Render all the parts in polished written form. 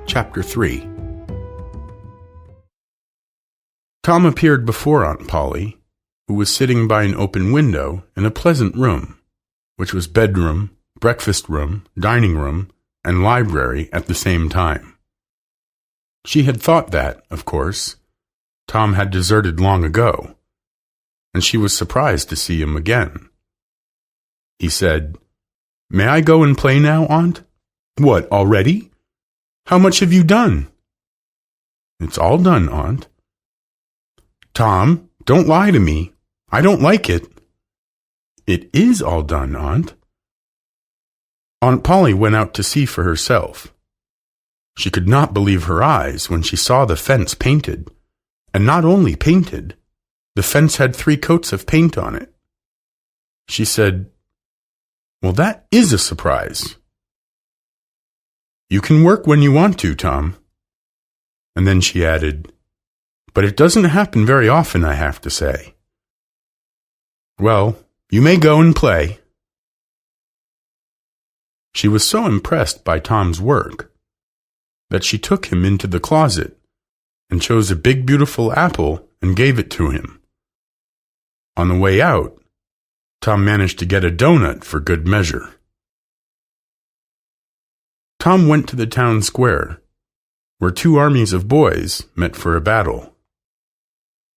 Chapter 3. Tom appeared before Aunt Polly, who was sitting by an open window in a pleasant room, which was bedroom, breakfast room, dining room, and library at the same time. She had thought that, of course, Tom had deserted long ago, and she was surprised to see him again. He said, "May I go and play now, Aunt?" "What, already? How much have you done?" "It's all done, Aunt." "Tom, don't lie to me. I don't like it." "It is all done, Aunt." Aunt Polly went out to see for herself. She could not believe her eyes when she saw the fence painted, and not only painted, the fence had 3 coats of paint on it. She said, "Well, that is a surprise." "You can work when you want to, Tom." And then she added, "But it doesn't happen very often, I have to say." "Well, you may go and play." She was so impressed by Tom's work that she took him into the closet and chose a big, beautiful apple and gave it to him. On the way out, Tom managed to get a donut for good measure. Tom went to the town square, where 2 armies of boys met for a battle.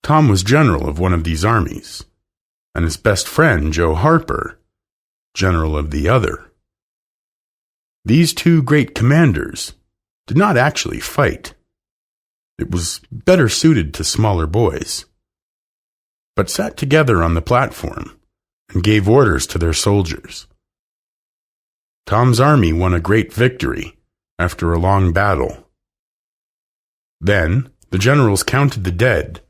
Tom was general of one of these armies, and his best friend, Joe Harper, general of the other. These 2 great commanders did not actually fight. It was better suited to smaller boys, but sat together on the platform and gave orders to their soldiers. Tom's army won a great victory after a long battle. Then the generals counted the dead,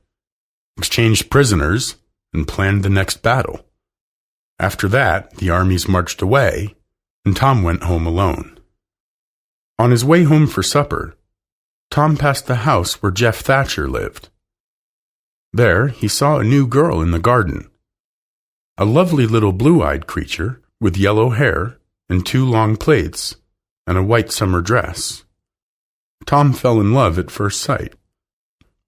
exchanged prisoners, and planned the next battle. After that, the armies marched away, and Tom went home alone. On his way home for supper, Tom passed the house where Jeff Thatcher lived. There he saw a new girl in the garden, a lovely little blue-eyed creature with yellow hair and 2 long plaits and a white summer dress. Tom fell in love at first sight.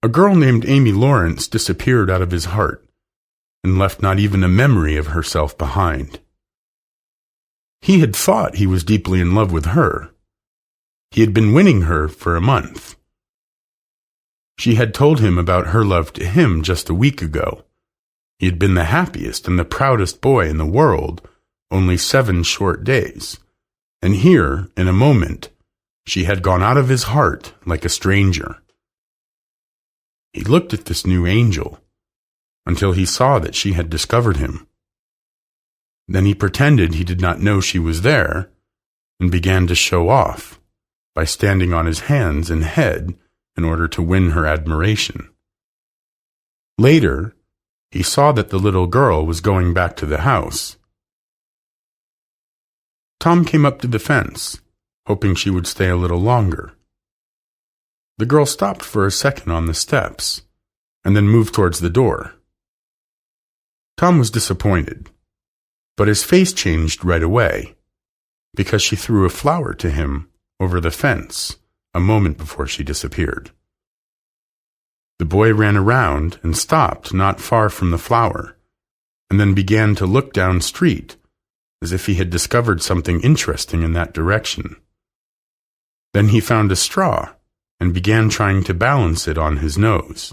A girl named Amy Lawrence disappeared out of his heart and left not even a memory of herself behind. He had thought he was deeply in love with her. He had been winning her for a month. She had told him about her love to him just a week ago. He had been the happiest and the proudest boy in the world only 7 short days, and here, in a moment, she had gone out of his heart like a stranger. He looked at this new angel until he saw that she had discovered him. Then he pretended he did not know she was there and began to show off by standing on his hands and head in order to win her admiration. Later, he saw that the little girl was going back to the house. Tom came up to the fence, hoping she would stay a little longer. The girl stopped for a second on the steps, and then moved towards the door. Tom was disappointed, but his face changed right away, because she threw a flower to him over the fence a moment before she disappeared. The boy ran around and stopped not far from the flower, and then began to look down street as if he had discovered something interesting in that direction. Then he found a straw and began trying to balance it on his nose.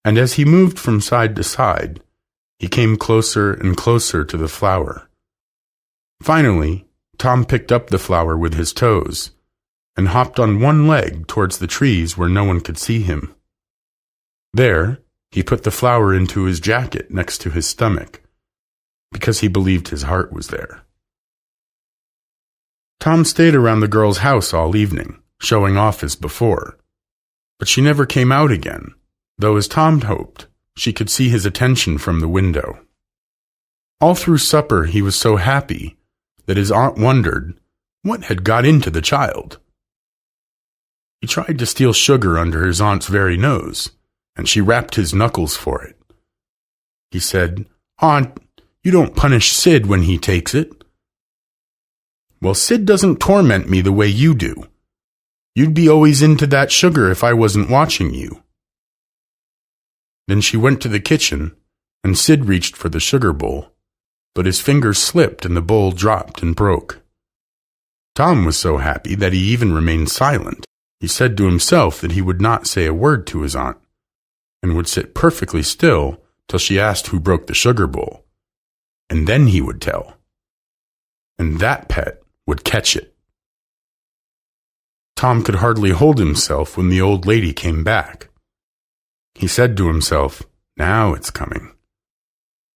And as he moved from side to side, he came closer and closer to the flower. Finally, Tom picked up the flower with his toes and hopped on one leg towards the trees where no one could see him. There, he put the flower into his jacket next to his stomach, because he believed his heart was there. Tom stayed around the girl's house all evening, showing off as before, but she never came out again, though as Tom hoped, she could see his attention from the window. All through supper he was so happy that his aunt wondered what had got into the child. He tried to steal sugar under his aunt's very nose, and she rapped his knuckles for it. He said, "Aunt, you don't punish Sid when he takes it." "Well, Sid doesn't torment me the way you do. You'd be always into that sugar if I wasn't watching you." Then she went to the kitchen, and Sid reached for the sugar bowl, but his fingers slipped and the bowl dropped and broke. Tom was so happy that he even remained silent. He said to himself that he would not say a word to his aunt, and would sit perfectly still till she asked who broke the sugar bowl, and then he would tell. And that pet would catch it. Tom could hardly hold himself when the old lady came back. He said to himself, "Now it's coming."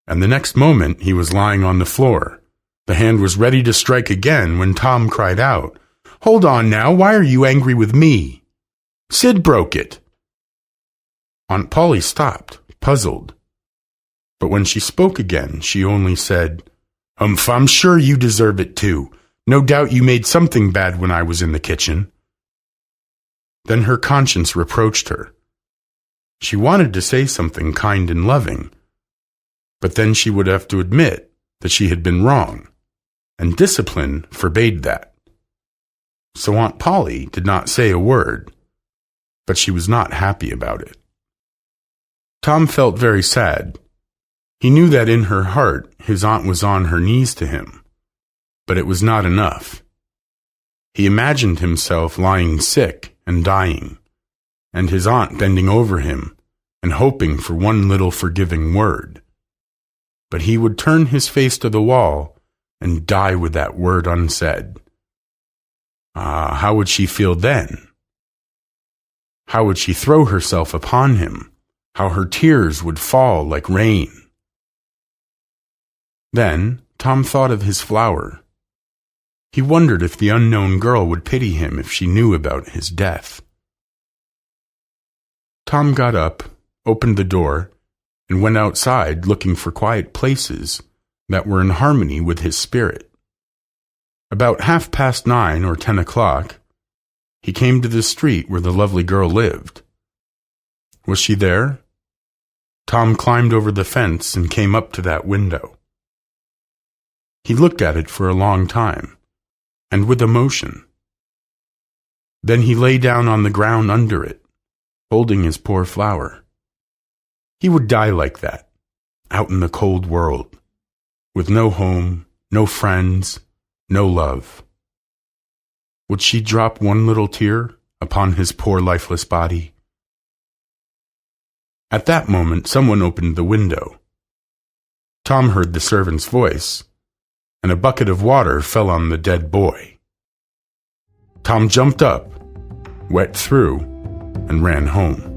And the next moment he was lying on the floor. The hand was ready to strike again when Tom cried out, "Hold on now, why are you angry with me? Sid broke it." Aunt Polly stopped, puzzled. But when she spoke again, she only said, I'm sure you deserve it too. No doubt you made something bad when I was in the kitchen." Then her conscience reproached her. She wanted to say something kind and loving, but then she would have to admit that she had been wrong, and discipline forbade that. So Aunt Polly did not say a word, but she was not happy about it. Tom felt very sad. He knew that in her heart his aunt was on her knees to him, but it was not enough. He imagined himself lying sick and dying, and his aunt bending over him and hoping for one little forgiving word. But he would turn his face to the wall and die with that word unsaid. How would she feel then? How would she throw herself upon him? How her tears would fall like rain. Then Tom thought of his flower. He wondered if the unknown girl would pity him if she knew about his death. Tom got up, opened the door, and went outside looking for quiet places that were in harmony with his spirit. About 9:30 or 10 o'clock, he came to the street where the lovely girl lived. Was she there? Tom climbed over the fence and came up to that window. He looked at it for a long time, and with emotion. Then he lay down on the ground under it, holding his poor flower. He would die like that, out in the cold world, with no home, no friends, no love. Would she drop one little tear upon his poor lifeless body? At that moment, someone opened the window. Tom heard the servant's voice, and a bucket of water fell on the dead boy. Tom jumped up, wet through, and ran home.